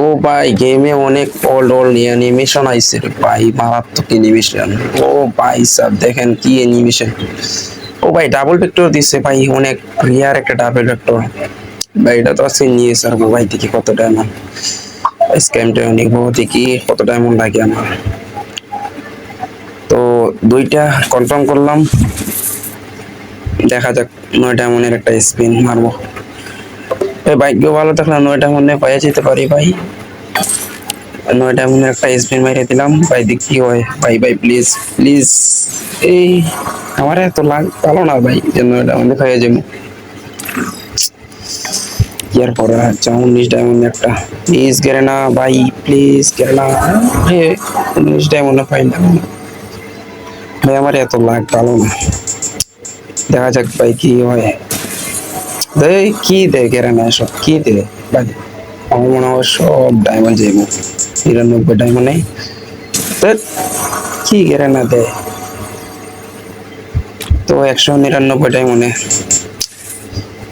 ও ভাই গেমে অনেক ওল্ড ওল্ড অ্যানিমেশন আইছে রে ভাই, মারাত্মক অ্যানিমেশন। ও ভাই স্যার দেখেন কি অ্যানিমেশন। ও ভাই ডাবল ভেক্টর দিছে ভাই, অনেক রিয়ার একটা ডাবল ভেক্টর ভাই। এটা তো আছে নিয়ে স্যার ভাই, দেখি কত ডায়মন্ড স্ক্যামটা নিব, দেখি কত ডায়মন্ড লাগে আমার। তো দুইটা কনফার্ম করলাম, দেখা যাক 9টা মনের একটা স্পিন মারবো। এই ভাগ্য ভালো থাকলে 9টা মনে পাইয়া যেতে পারি ভাই। 9টা মনে একটা স্পিন মাইরে দিলাম ভাই, দেখি কি হয়। ভাই ভাই প্লিজ প্লিজ, এই আমার এত লাগ ভালো না ভাই যে 9টা মনে পাইয়া যাবো। ইয়ার পরে আচ্ছা 19টা মনে একটা, প্লিজ গেরে না ভাই, প্লিজ গেরে না। 19টা মনে পাই না ভাই, আমার এত লাগ ভালো না। দেখা যাক ভাই কি হয়। দেখ কি দে গেরে না, সব কি দে ভাই। আমার মনে হয় সব ডায়মন্ড যাইব, 99 ডায়মন্ডে। কি গেরে না দে, তো 199 ডায়মন্ডে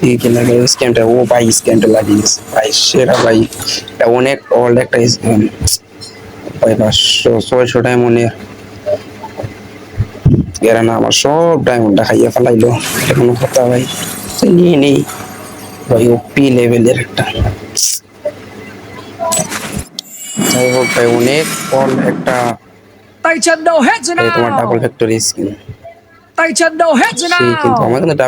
এই কি লাগে স্ক্যামটা। ও ভাই স্ক্যামটা লাগিয়েছে ভাই, সেরা ভাই। এটা অনেক ওল্ড একটা স্ক্যাম ভাই। 500 600 ডায়মন্ডে গেরে না, আমার সব ডায়মন্ডটা খাইয়ে ফেলাইলো। এটা কোনো কথা ভাই, নিয়ে নেই ভাই। ওপি লেভেলের একটা, যাই হোক ভাই অনেক ওল্ড একটা। Tay chân đầu hết rồi এই তোমার double nào. Factory skin, Tay chân đầu hết rồi সেই কিন্তু nào. আমার কিন্তু